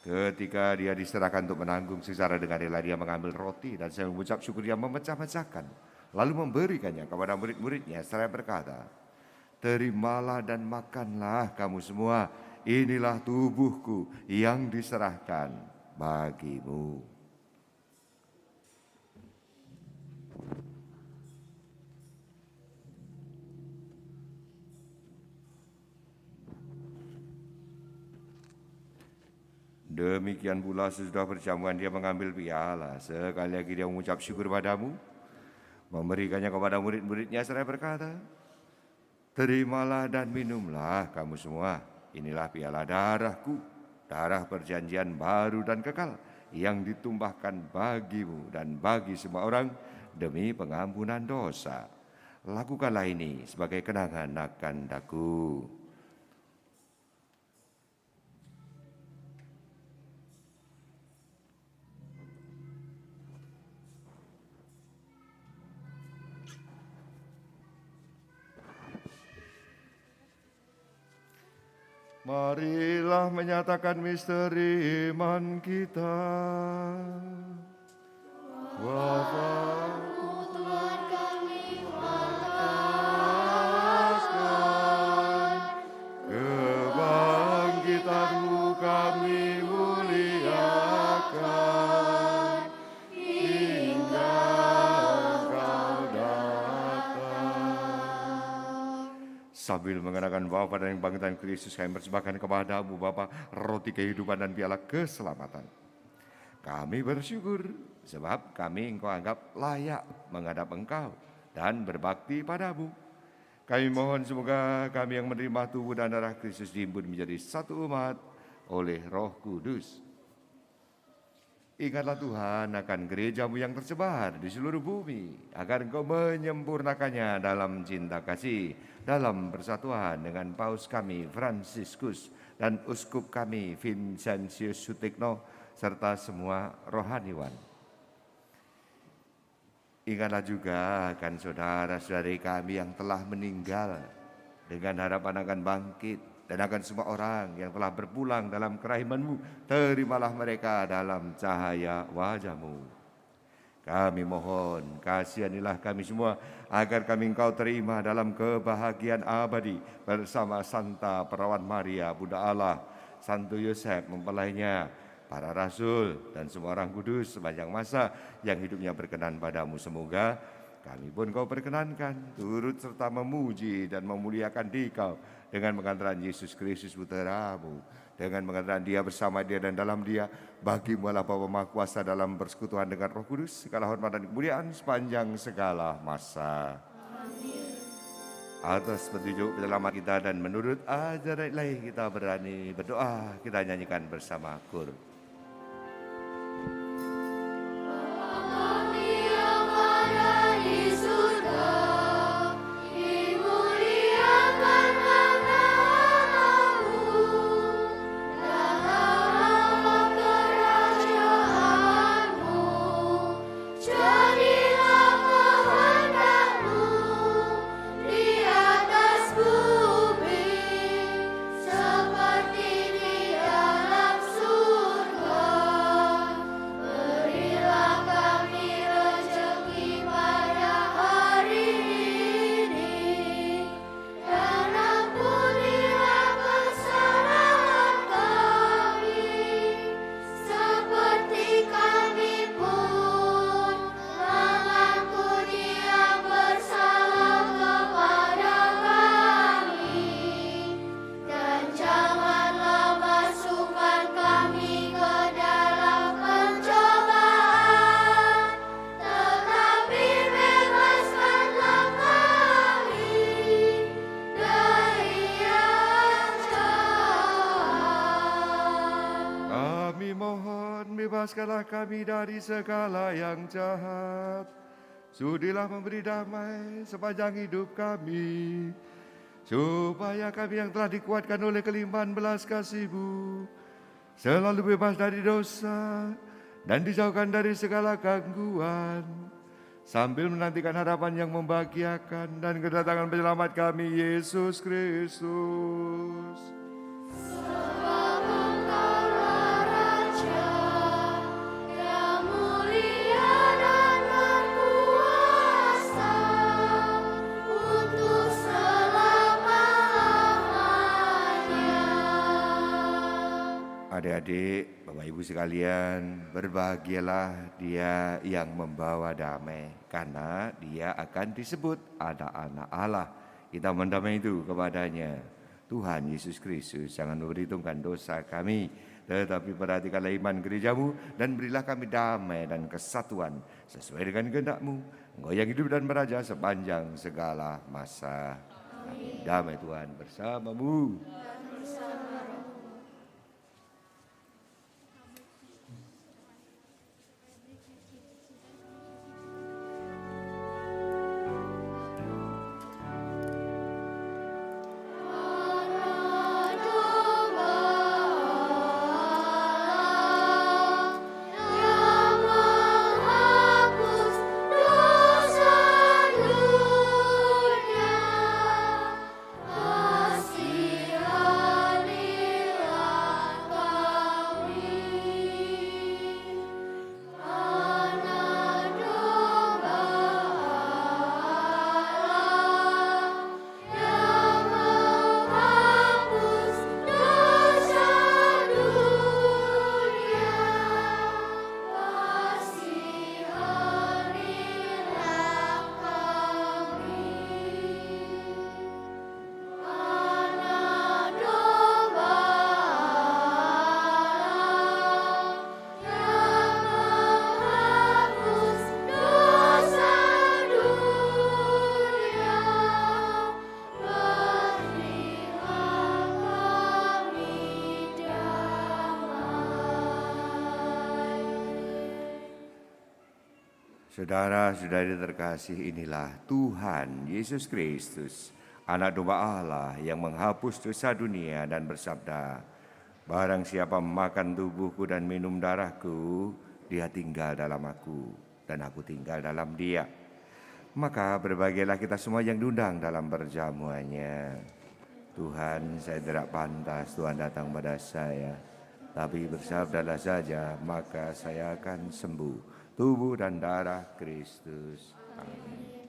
Ketika dia diserahkan untuk menanggung sengsara dengan rela, dia mengambil roti dan saya mengucap syukur, dia memecah-mecahkan, lalu memberikannya kepada murid-muridnya, seraya berkata, terimalah dan makanlah kamu semua, inilah tubuhku yang diserahkan bagimu. Demikian pula sesudah perjamuan dia mengambil piala, sekali lagi dia mengucap syukur padamu, memberikannya kepada murid-muridnya seraya berkata, terimalah dan minumlah kamu semua, inilah piala darahku, darah perjanjian baru dan kekal, yang ditumpahkan bagimu dan bagi semua orang demi pengampunan dosa. Lakukanlah ini sebagai kenangan akan daku. Marilah menyatakan misteri iman kita. Wafatmu Tuhan kami wartakan, kebangkitan-Mu kami muliakan, Sambil mengenakan Bapa dan bangkitan Kristus, kami persembahkan kepadamu Bapa roti kehidupan dan piala keselamatan. Kami bersyukur sebab kami Engkau anggap layak menghadap Engkau dan berbakti padamu. Kami mohon semoga kami yang menerima tubuh dan darah Kristus dihimpun menjadi satu umat oleh Roh Kudus. Ingatlah Tuhan akan gerejamu yang tersebar di seluruh bumi, agar Engkau menyempurnakannya dalam cinta kasih, dalam persatuan dengan Paus kami Fransiskus dan Uskup kami Vincentius Sutikno, serta semua rohaniwan. Ingatlah juga akan saudara-saudari kami yang telah meninggal, dengan harapan akan bangkit, dan akan semua orang yang telah berpulang dalam kerahiman-Mu, terimalah mereka dalam cahaya wajah-Mu. Kami mohon, kasihanilah kami semua, agar kami Engkau terima dalam kebahagiaan abadi bersama Santa Perawan Maria, Bunda Allah, Santo Yosef mempelainya, para rasul, dan semua orang kudus sepanjang masa yang hidupnya berkenan padamu. Semoga kami pun Kau perkenankan turut serta memuji dan memuliakan Dikau dengan mengantarkan Yesus Kristus Putra-Mu, dengan mengantarkan Dia, bersama Dia dan dalam Dia. Bagi-Mu Allah Bapa Maha Kuasa dalam persekutuan dengan Roh Kudus, segala hormat dan kemuliaan sepanjang segala masa. Amin. Atas petunjuk penyelamat kita dan menurut ajaran ilahi kita berani berdoa, kita nyanyikan bersama kur. Bebaskanlah kami dari segala yang jahat. Sudilah memberi damai sepanjang hidup kami, supaya kami yang telah dikuatkan oleh kelimpahan belas kasih-Mu selalu bebas dari dosa dan dijauhkan dari segala gangguan, sambil menantikan harapan yang membahagiakan dan kedatangan penyelamat kami, Yesus Kristus. Adik-adik, Bapak Ibu sekalian, berbahagialah dia yang membawa damai, karena dia akan disebut anak-anak Allah. Kita mendamai itu kepadanya. Tuhan Yesus Kristus, jangan memperhitungkan dosa kami, tetapi perhatikanlah iman gereja-Mu dan berilah kami damai dan kesatuan sesuai dengan kehendak-Mu. Engkau yang hidup dan beraja sepanjang segala masa. Amin. Damai Tuhan bersama-Mu. Kasih Saudara-saudari terkasih, inilah Tuhan Yesus Kristus, Anak domba Allah yang menghapus dosa dunia dan bersabda, "Barang siapa makan tubuhku dan minum darahku, dia tinggal dalam aku, dan aku tinggal dalam dia." Maka berbahagialah kita semua yang diundang dalam perjamuannya. Tuhan, saya tidak pantas Tuhan datang pada saya, tapi bersabdalah saja, maka saya akan sembuh. Tubuh dan darah Kristus. Amin.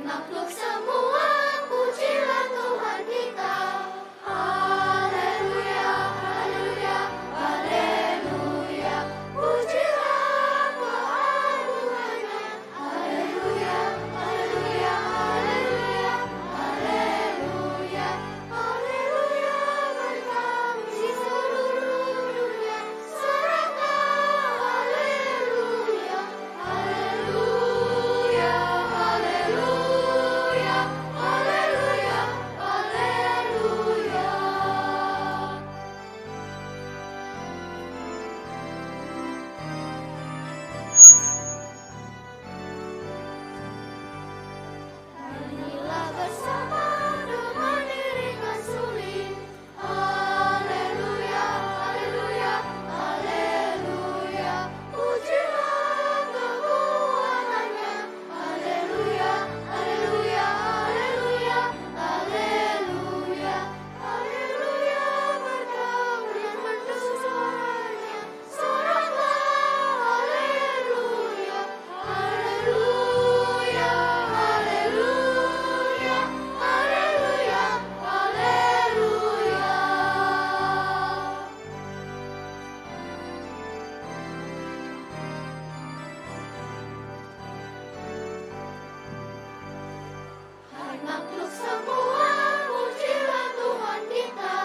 makhluk semua, pujilah Tuhan kita. Haleluya, haleluya, haleluya. Pujilah keagungannya. Haleluya, haleluya, haleluya, haleluya. Haleluya, berkami seluruh dunia. Serahkan haleluya, haleluya, haleluya, haleluya, haleluya. Nyanyilah bersama dengan iringan suling. Haleluya, haleluya, haleluya. Pujilah kekuatannya. Haleluya, haleluya, haleluya, haleluya. Haleluya, berkami mendengar suaranya. Soraklah haleluya, haleluya, haleluya, haleluya, haleluya. Hai makhluk semua, pujilah Tuhan kita.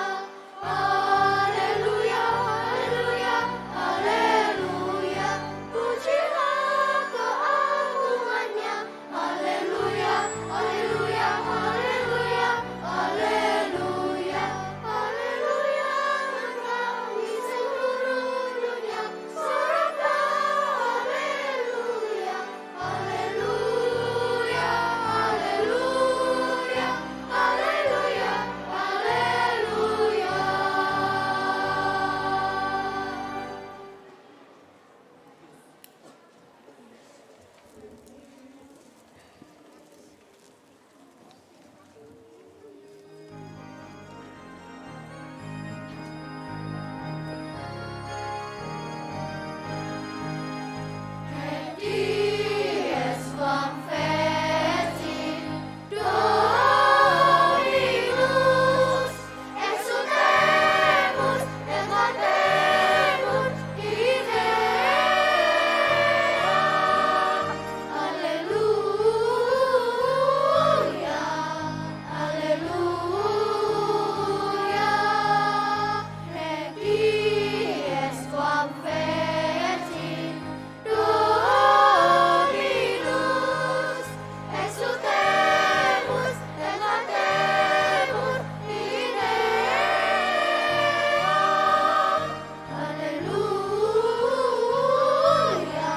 Haleluya, haleluya, haleluya. Pujilah keagungannya. Haleluya, haleluya, haleluya, haleluya. Haleluya, berkami seluruh dunia. Soraklah haleluya, haleluya, haleluya, haleluya, haleluya. Dies convertit Dominus, exultemus, exaltemus idea. Haleluya, haleluya. Dies convertit Dominus, exultemus, exaltemus idea. Haleluya,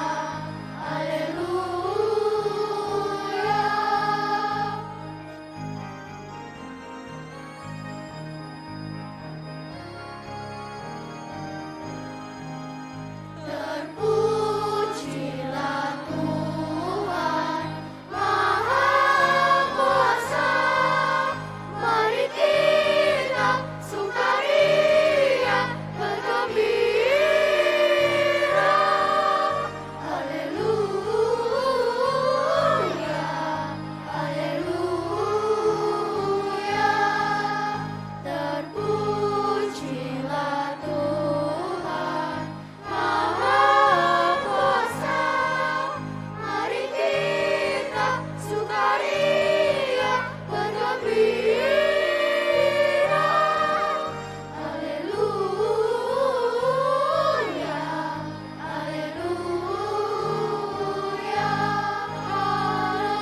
haleluya. Terpujilah Tuhan Maha Kuasa. Mari kita sukaria bergembira. Haleluya, haleluya. Terpujilah Tuhan Maha Kuasa. Mari kita sukaria bergembira. Haleluya, haleluya, haleluya.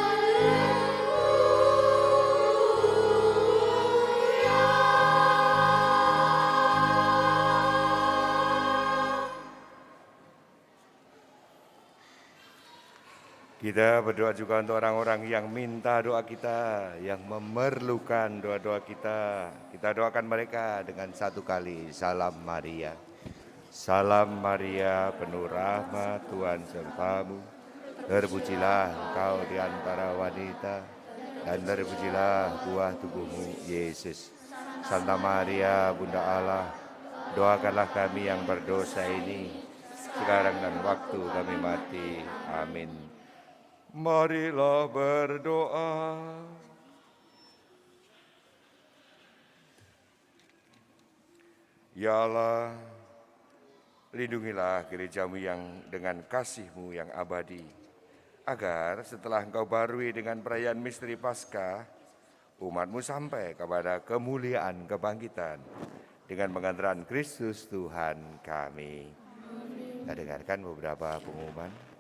Kita berdoa juga untuk orang-orang yang minta doa kita, yang memerlukan doa-doa kita. Kita doakan mereka dengan satu kali, Salam Maria. Salam Maria, penuh rahmat, Tuhan sertamu. Terpujilah engkau di antara wanita, dan terpujilah buah tubuhmu, Yesus. Santa Maria, Bunda Allah, doakanlah kami yang berdosa ini, sekarang dan waktu kami mati. Amin. Marilah berdoa. Ya Allah, lindungilah gerejamu yang dengan kasih-Mu yang abadi, agar setelah Engkau barui dengan perayaan misteri Paskah, umat-Mu sampai kepada kemuliaan kebangkitan dengan pengantaran Kristus Tuhan kami. Kita dengarkan beberapa pengumuman.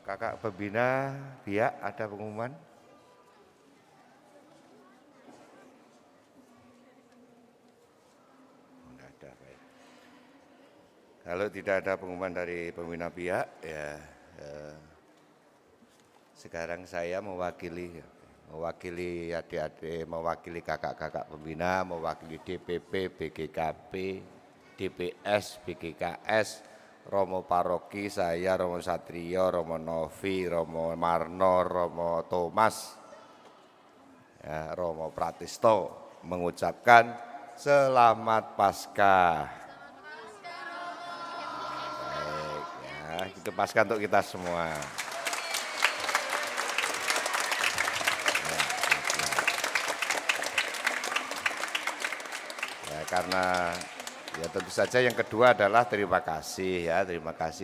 Kakak pembina Biak, ada pengumuman? Tidak ada, baik. Kalau tidak ada pengumuman dari pembina Biak, ya sekarang saya mewakili adik-adik, mewakili kakak-kakak pembina, mewakili DPP, BGKP, DPS, BGKS, Romo Paroki, saya Romo Satrio, Romo Novi, Romo Marno, Romo Thomas, ya, Romo Pratisto mengucapkan Selamat Paskah. Baik, ya, itu Paskah untuk kita semua. Ya, karena ya tentu saja yang kedua adalah terima kasih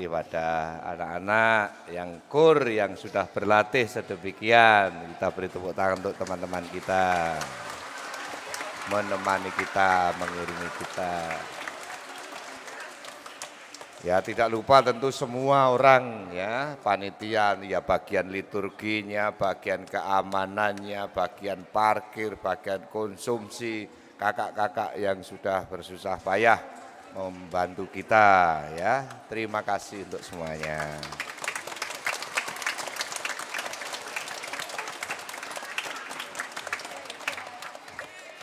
pada anak-anak yang KUR yang sudah berlatih sedemikian. Kita beri tepuk tangan untuk teman-teman kita, menemani kita, mengiringi kita. Ya tidak lupa tentu semua orang ya, panitia, ya bagian liturginya, bagian keamanannya, bagian parkir, bagian konsumsi, kakak-kakak yang sudah bersusah payah membantu kita ya. Terima kasih untuk semuanya.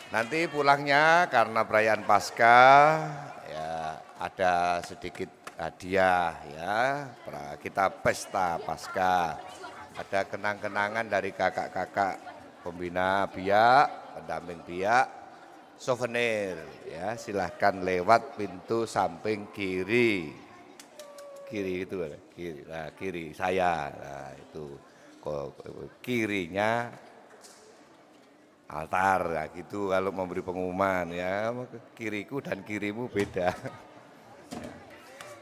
Nanti pulangnya karena perayaan Paskah ya ada sedikit hadiah ya. Kita pesta Paskah. Ada kenang-kenangan dari kakak-kakak pembina Biak, pendamping Biak. Souvenir ya, silahkan lewat pintu samping kiri itu kiri, nah, kiri saya, nah, itu kirinya altar, nah, gitu kalau memberi pengumuman ya, kiriku dan kirimu beda.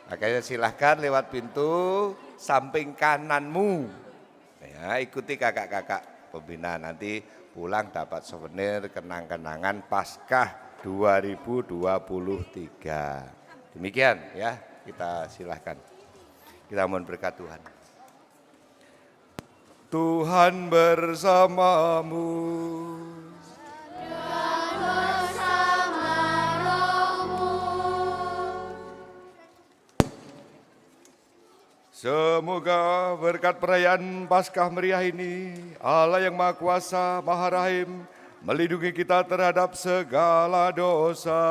Makanya silahkan lewat pintu samping kananmu, ya, ikuti kakak-kakak pembina, nanti pulang dapat souvenir kenang-kenangan Paskah 2023. Demikian ya, kita silahkan. Kita mohon berkat Tuhan. Tuhan bersamamu. Dan bersama rohmu. Semoga berkat perayaan Paskah meriah ini, Allah yang Maha Kuasa, Maha Rahim, melindungi kita terhadap segala dosa.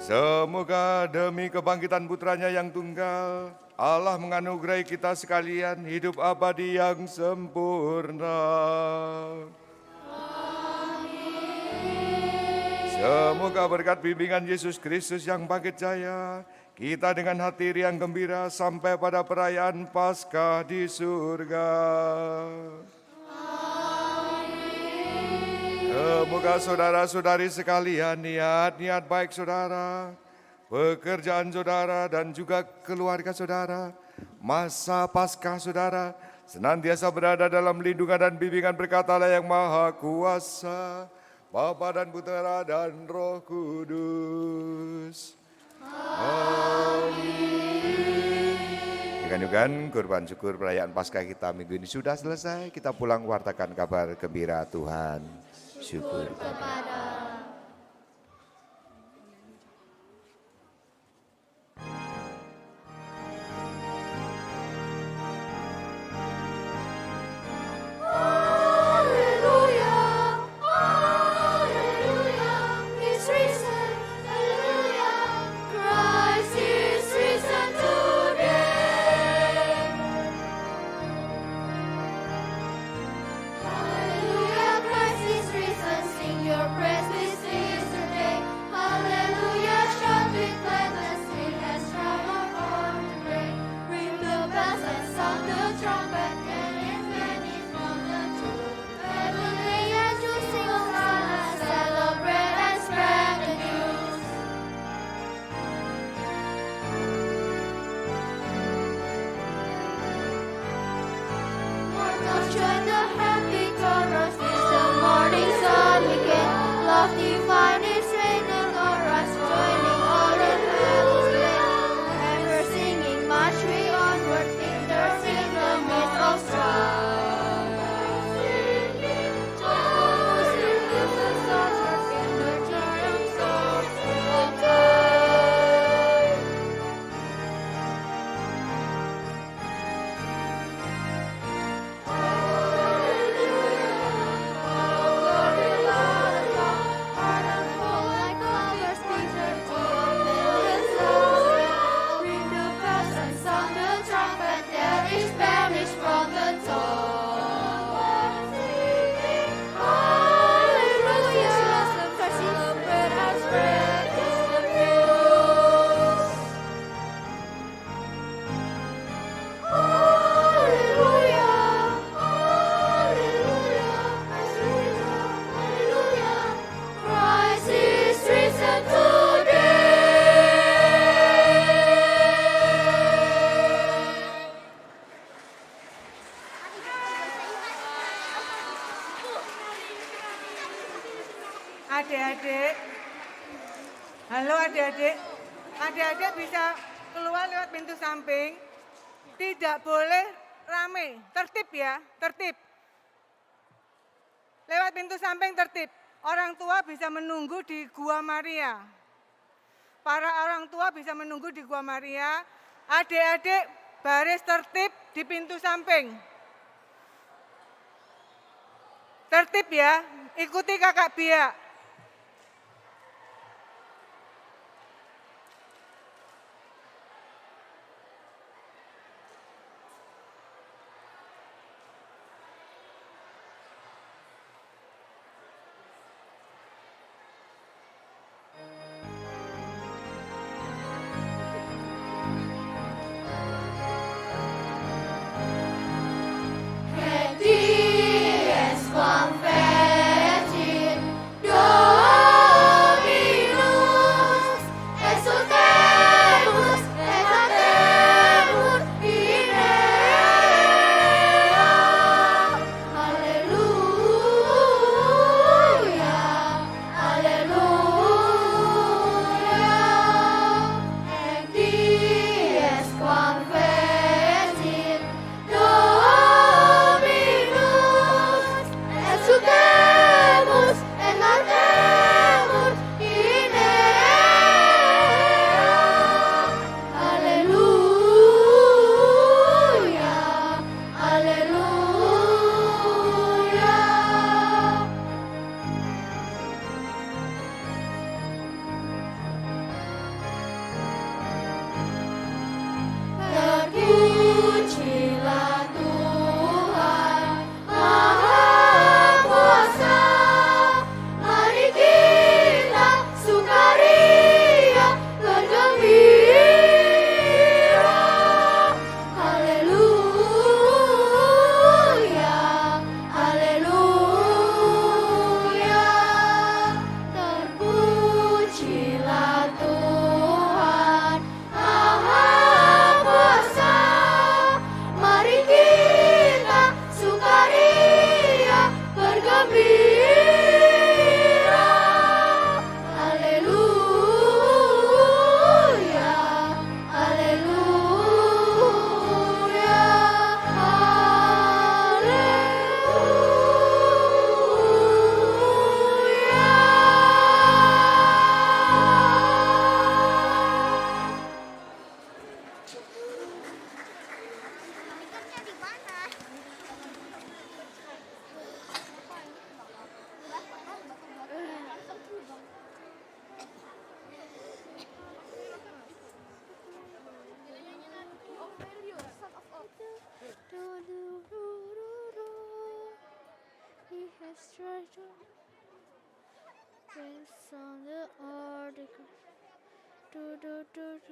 Semoga demi kebangkitan putranya yang tunggal, Allah menganugerahi kita sekalian hidup abadi yang sempurna. Semoga berkat bimbingan Yesus Kristus yang bangkit jaya, kita dengan hati riang gembira sampai pada perayaan Paskah di surga. Semoga saudara-saudari sekalian, niat-niat baik saudara, pekerjaan saudara dan juga keluarga saudara, masa Paskah saudara, senantiasa berada dalam lindungan dan bimbingan berkat Allah yang Maha Kuasa, Bapa dan Putera dan Roh Kudus. Amin. Dengan kurban syukur perayaan Paskah kita minggu ini sudah selesai. Kita pulang wartakan kabar gembira Tuhan. Syukur kepada Haleluya, of divine is reigning o'er us, joining all in heaven's place. Ever singing, march we onward, victors in the midst of strife. Singing, joyous in the soldiers in the triumph songs of life. Christ is risen Adik-adik, halo adik-adik, adik-adik bisa keluar lewat pintu samping, tidak boleh rame, tertib ya, tertib. Lewat pintu samping tertib, orang tua bisa menunggu di Gua Maria. Para orang tua bisa menunggu di Gua Maria, adik-adik baris tertib di pintu samping. Tertib ya, ikuti kakak Bia. Dies convertit Dominus, exultemus et laudemur in ea. Alleluia, alleluia. Et dies convertit Dominus, exultemus et laudemur in ea. Alleluia, alleluia. Terpujilah Tuhan Maha Kuasa, mari kita sukaria bergembira. Haleluya, haleluya. Terpujilah Tuhan Maha Kuasa, mari kita sukaria bergembira. Haleluya, haleluya, Ikutnya di mana? He has treasure on the earth.